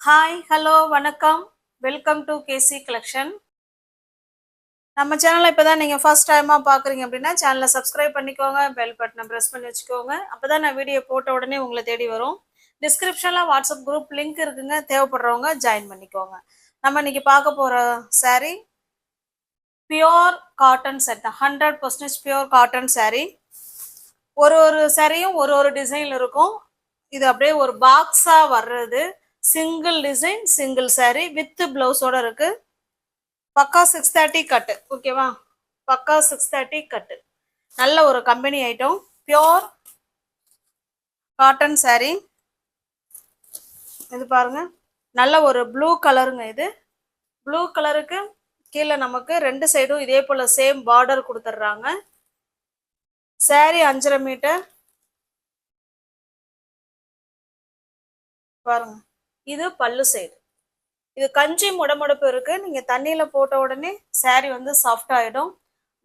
Hi hello வணக்கம். Welcome to KC collection. நம்ம சேனலை இப்போ தான் நீங்கள் ஃபர்ஸ்ட் டைமாக பார்க்குறீங்க அப்படின்னா சேனலை சப்ஸ்கிரைப் பண்ணிக்கோங்க, பெல் பட்டனை ப்ரெஸ் பண்ணி வச்சுக்கோங்க. அப்போ தான் நான் வீடியோ போட்ட உடனே உங்களை தேடி வரும். டிஸ்கிரிப்ஷனில் வாட்ஸ்அப் குரூப் லிங்க் இருக்குங்க, தேவைப்படுறவங்க ஜாயின் பண்ணிக்கோங்க. நம்ம இன்னைக்கு பார்க்க போகிற saree pure cotton set, 100% pure cotton saree. ஒரு சாரியும் ஒரு டிசைன் இருக்கும். இது அப்படியே ஒரு பாக்ஸா வர்றது. Single design single saree with பிளவுஸோட இருக்கு. பக்கா 630 கட்டு, ஓகேவா? பக்கா 630 கட்டு. நல்ல ஒரு company item, pure cotton saree. இது பாருங்க, நல்ல ஒரு ப்ளூ கலருங்க. இது ப்ளூ கலருக்கு கீழே நமக்கு ரெண்டு சைடும் இதே போல சேம் பார்டர் கொடுத்துட்றாங்க. saree 5.5 metre. பாருங்க, இது பல்லு சைடு. இது கஞ்சி முடமுடப்பு இருக்கு. நீங்க தண்ணியில போட்ட உடனே saree வந்து சாஃப்ட் ஆயிடும்.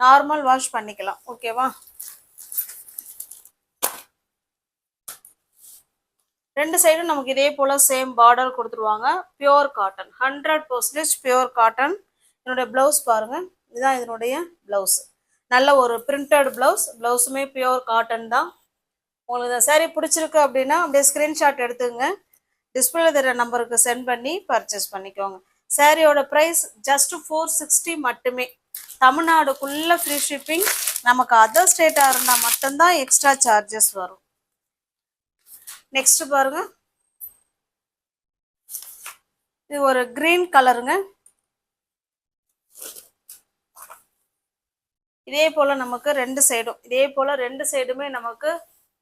நார்மல் வாஷ் பண்ணிக்கலாம், ஓகேவா? ரெண்டு சைடும் நமக்கு இதே போல சேம் பார்டர் கொடுத்துருவாங்க. Pure cotton, 100% pure cotton. என்னுடைய பிளவுஸ் பாருங்க, இதுதான் இதனுடைய பிளவுஸ். நல்ல ஒரு பிரிண்டட் பிளவுஸ். பிளவுஸுமே பியோர் காட்டன் தான். உங்களுக்கு இந்த saree பிடிச்சிருக்கு அப்படின்னா அப்படியே ஸ்கிரீன்ஷாட் எடுத்துங்க, டிஸ்பிளே தர நம்பருக்கு சென்ட் பண்ணி பர்ச்சேஸ் பண்ணிக்கோங்க. சாரியோட ப்ரைஸ் ஜஸ்ட் 460 மட்டுமே. தமிழ்நாடுக்குள்ள ஃப்ரீ ஷிப்பிங். நமக்கு அதர் ஸ்டேட்டாக இருந்தால் மட்டும்தான் எக்ஸ்ட்ரா சார்ஜஸ் வரும். நெக்ஸ்ட் பாருங்க, இது ஒரு கிரீன் கலருங்க. இதே போல நமக்கு ரெண்டு சைடும் இதே போல ரெண்டு சைடுமே நமக்கு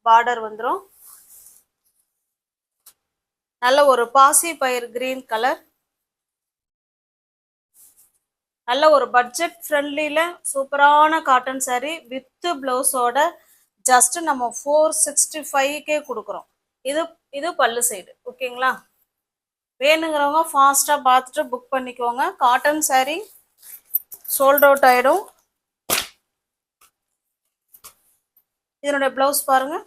பார்டர் வந்துடும். நல்ல ஒரு பாசி பயிர் கிரீன் கலர். நல்ல ஒரு பட்ஜெட் ஃப்ரெண்ட்லியில சூப்பரான காட்டன் saree வித் பிளவுஸோட ஜஸ்ட் நம்ம 465 கொடுக்குறோம். இது பல்லு சைடு, ஓகேங்களா? வேணுங்கிறவங்க ஃபாஸ்டா பார்த்துட்டு புக் பண்ணிக்கோங்க. காட்டன் saree சோல்ட் அவுட் ஆயிடும். இதனுடைய பிளவுஸ் பாருங்க.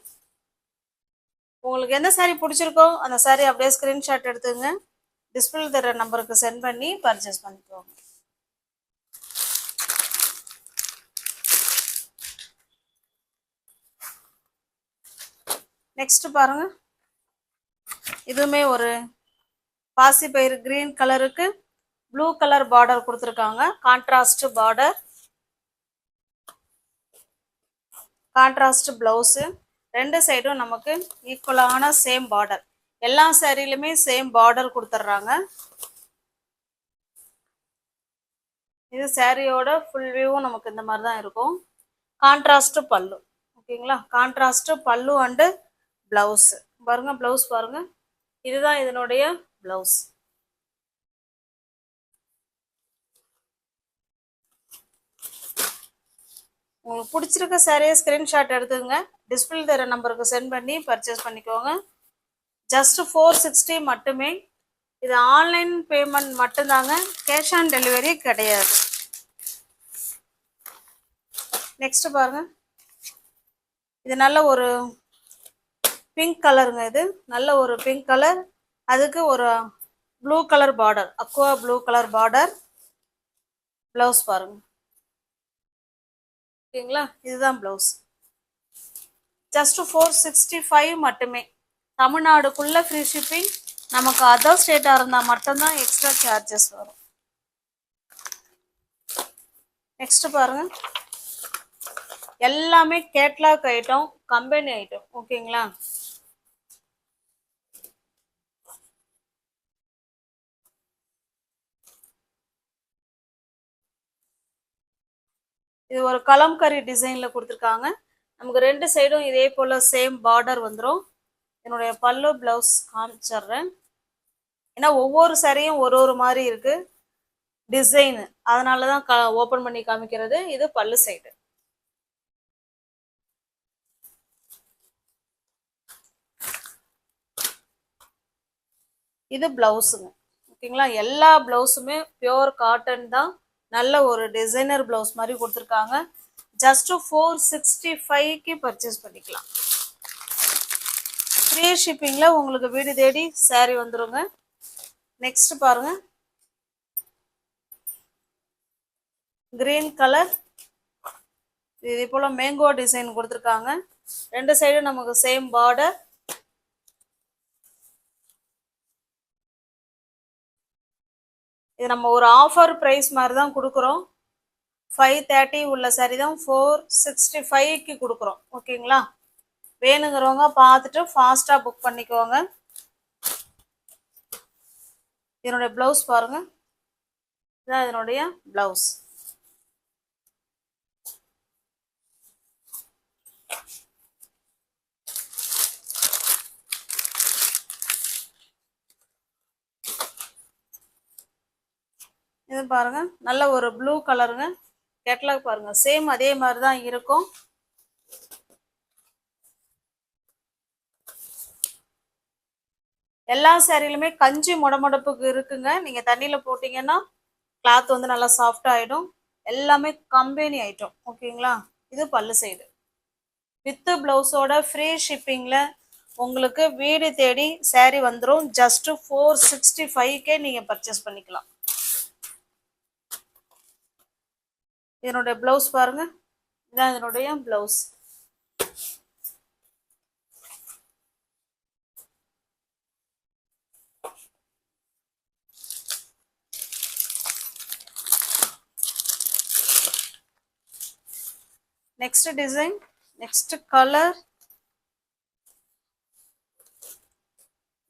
உங்களுக்கு எந்த saree பிடிச்சிருக்கோ அந்த saree அப்படியே ஸ்கிரீன்ஷாட் எடுத்துங்க, டிஸ்பிளே தர நம்பருக்கு சென்ட் பண்ணி பர்ச்சேஸ் பண்ணிக்கோங்க. நெக்ஸ்ட் பாருங்க, இதுவுமே ஒரு பாசி பயிர் கிரீன் கலருக்கு ப்ளூ கலர் பார்டர் கொடுத்துருக்காங்க. Contrast border, contrast blouse. ரெண்டு சைடும் நமக்கு ஈக்குவலான சேம் பார்டர். எல்லா சாரிலுமே சேம் பார்டர் கொடுத்துட்றாங்க. இது சாரியோட ஃபுல் வியூவும் நமக்கு இந்த மாதிரி தான் இருக்கும். கான்ட்ராஸ்ட் பல்லு, ஓகேங்களா? கான்ட்ராஸ்ட் பல்லு அண்டு பிளவுஸ் பாருங்க. பிளவுஸ் பாருங்க, இதுதான் இதனுடைய பிளவுஸ். உங்களுக்கு பிடிச்சிருக்க சாரியை ஸ்கிரீன்ஷாட் எடுத்துங்க, டிஸ்பிளே தர நம்பருக்கு சென்ட் பண்ணி பர்ச்சேஸ் பண்ணிக்கோங்க. ஜஸ்ட் 460 மட்டுமே. இது ஆன்லைன் பேமெண்ட் மட்டும்தாங்க, கேஷ் ஆன் டெலிவரி கிடையாது. நெக்ஸ்ட் பாருங்க, இது நல்ல ஒரு பிங்க் கலருங்க. இது நல்ல ஒரு பிங்க் கலர், அதுக்கு ஒரு blue colour border, Aqua blue colour border. Blouse பாருங்க, ஓகேங்களா? இதுதான் பிளவுஸ். ஜஸ்ட் 465 மட்டுமே. தமிழ்நாடுக்குள்ள ஃப்ரீ ஷிப்பிங். நமக்கு அதர் ஸ்டேட்டாக இருந்தால் மட்டும்தான் எக்ஸ்ட்ரா சார்ஜஸ் வரும். நெக்ஸ்ட் பாருங்க, எல்லாமே கேட்லாக் ஐட்டம், கம்பெனி ஐட்டம், ஓகேங்களா? இது ஒரு கலம்கரி டிசைன்ல கொடுத்துருக்காங்க. நமக்கு ரெண்டு சைடும் இதே போல சேம் பார்டர் வந்துடும். என்னுடைய பல்லு பிளவுஸ் காமிச்சிடுறேன். ஏன்னா ஒவ்வொரு சாரியும் ஒரு மாதிரி இருக்கு டிசைன், அதனாலதான் ஓபன் பண்ணி காமிக்கிறது. இது பல்லு சைடு. இது பிளவுஸுங்க, ஓகேங்களா? எல்லா பிளவுஸுமே பியோர் காட்டன் தான். நல்ல ஒரு டிசைனர் பிளவுஸ் மாதிரி கொடுத்துருக்காங்க. ஜஸ்ட் 465 பர்ச்சேஸ் பண்ணிக்கலாம். ஃப்ரீ ஷிப்பிங்ல உங்களுக்கு வீடு தேடி saree வந்துருங்க. நெக்ஸ்ட் பாருங்க, கிரீன் கலர். இதே போல மேங்கோ டிசைன் கொடுத்துருக்காங்க. ரெண்டு சைடும் நமக்கு சேம் பார்டர். இது நம்ம ஒரு ஆஃபர் ப்ரைஸ் மாதிரி தான் கொடுக்குறோம். 530 உள்ள சாரி தான் 465க்கு கொடுக்குறோம். ஓகேங்களா? வேணுங்கிறவங்க பார்த்துட்டு ஃபாஸ்ட்டாக புக் பண்ணிக்கோங்க. இதனுடைய ப்ளவுஸ் பாருங்க, இதான் இதனுடைய ப்ளவுஸ். இது பாருங்க, நல்ல ஒரு ப்ளூ கலருங்க. கேட்லாக் பாருங்க, சேம் அதே மாதிரி தான் இருக்கும். எல்லா சேரீலுமே கஞ்சி முடமுடப்புக்கு இருக்குங்க. நீங்க தண்ணியில போட்டீங்கன்னா கிளாத் வந்து நல்லா சாஃப்ட் ஆயிடும். எல்லாமே கம்பெனி ஐட்டம். ஓகேங்களா? இது பல்லு சைடு வித் பிளவுஸோட ஃப்ரீ ஷிப்பிங்ல உங்களுக்கு வீடு தேடி சேரீ வந்துடும். ஜஸ்ட் 465க்கே நீங்க பர்ச்சேஸ் பண்ணிக்கலாம். இதனுடைய பிளவுஸ் பாருங்க, இதான் இதனுடைய blouse. Next design, next colour.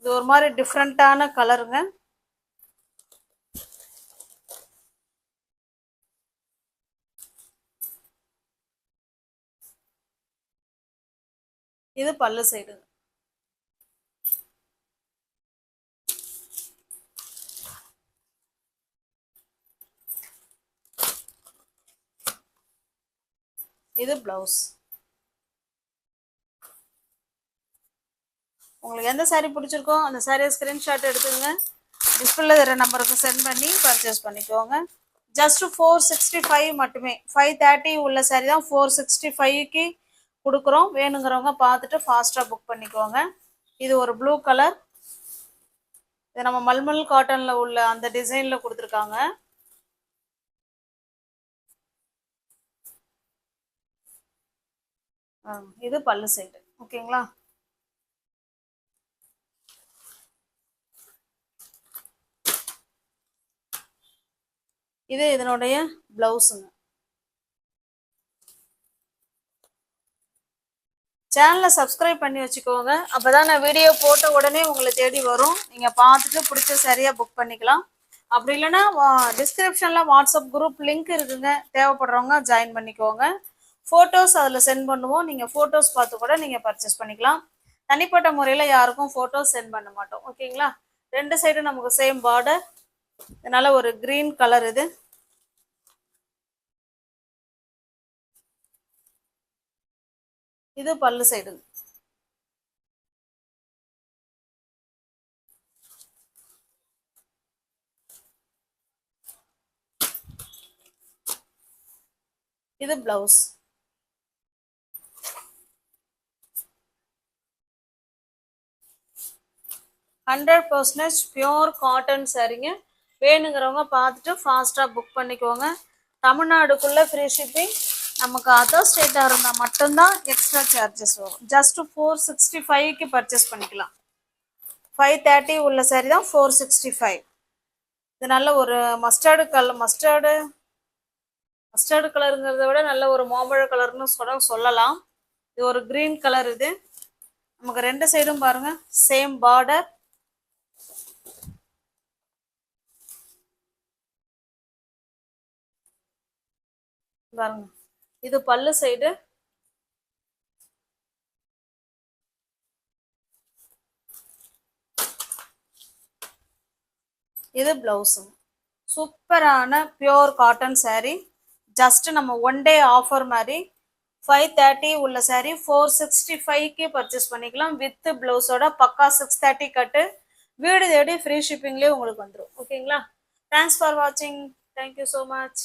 இது ஒரு மாதிரி டிஃப்ரெண்டான கலருங்க. இது பல்லு சைடு. இது பிளவுஸ். உங்களுக்கு எந்த சாரீ பிடிச்சிருக்கோ அந்த சாரியை ஸ்கிரீன்ஷாட் எடுத்துங்க. டிஸ்பிளேல தர நம்பருக்கு சென்ட் பண்ணி பர்ச்சேஸ் பண்ணிக்கோங்க. ஜஸ்ட் 465 மட்டுமே. 530 உள்ள சாரி தான் 465க்கு கொடுக்குறோம். வேணுங்கிறவங்க பார்த்துட்டு ஃபாஸ்ட்டாக புக் பண்ணிக்கோங்க. இது ஒரு ப்ளூ கலர். இது நம்ம மல்மல் காட்டனில் உள்ள அந்த டிசைனில் கொடுத்துருக்காங்க. இது பல்லு சைடு. ஓகேங்களா? இது இதனுடைய பிளவுஸுங்க. சேனலை சப்ஸ்கிரைப் பண்ணி வச்சுக்கோங்க. அப்போதான் நான் வீடியோ போட்ட உடனே உங்களை தேடி வரும். நீங்கள் பார்த்துட்டு பிடிச்ச சரியாக புக் பண்ணிக்கலாம். அப்படி இல்லைன்னா டிஸ்கிரிப்ஷனில் வாட்ஸ்அப் குரூப் லிங்க் இருக்குங்க. தேவைப்படுறவங்க ஜாயின் பண்ணிக்கோங்க. ஃபோட்டோஸ் அதில் சென்ட் பண்ணுவோம். நீங்கள் ஃபோட்டோஸ் பார்த்து கூட நீங்கள் பர்ச்சேஸ் பண்ணிக்கலாம். தனிப்பட்ட முறையில் யாருக்கும் ஃபோட்டோஸ் சென்ட் பண்ண மாட்டோம். ஓகேங்களா? ரெண்டு சைடும் நமக்கு சேம் பார்டர். இதனால ஒரு கிரீன் கலர். இது பல்லு சைடு. இது blouse. Hundred percentage pure cotton சாரீங்க. வேணுங்கிறவங்க பார்த்துட்டு ஃபாஸ்ட்டாக புக் பண்ணிக்கோங்க. தமிழ்நாடுக்குள்ளே ஃப்ரீ ஷிப்பிங். நமக்கு அதர் ஸ்டேட்டாக இருந்தால் மட்டும்தான் எக்ஸ்ட்ரா சார்ஜஸ் வரும். ஜஸ்ட் 465க்கு பர்ச்சேஸ் பண்ணிக்கலாம். 530 உள்ள சாரி தான் 465. இது நல்ல ஒரு மஸ்டர்டு கலர். மஸ்டர்டு கலருங்கிறத விட நல்ல ஒரு மாம்பழ கலர்னு சொல்லலாம். இது ஒரு கிரீன் கலர். இது நமக்கு ரெண்டு சைடும் பாருங்க சேம் பார்டர். பாருங்க, இது பல்லு சைடு. இது பிளவுஸ். சூப்பரான பியோர் காட்டன் சாரீ. ஜஸ்ட் நம்ம ஒன் டே ஆஃபர் மாதிரி 530 உள்ள சாரீ 465க்கு பர்ச்சேஸ் பண்ணிக்கலாம். வித் பிளவுஸோட பக்கா 630 கட்டு. வீடு தேடி ஃப்ரீ ஷிப்பிங்லேயே உங்களுக்கு வந்துடும். ஓகேங்களா? தேங்க்ஸ் ஃபார் வாட்சிங். Thank you so much.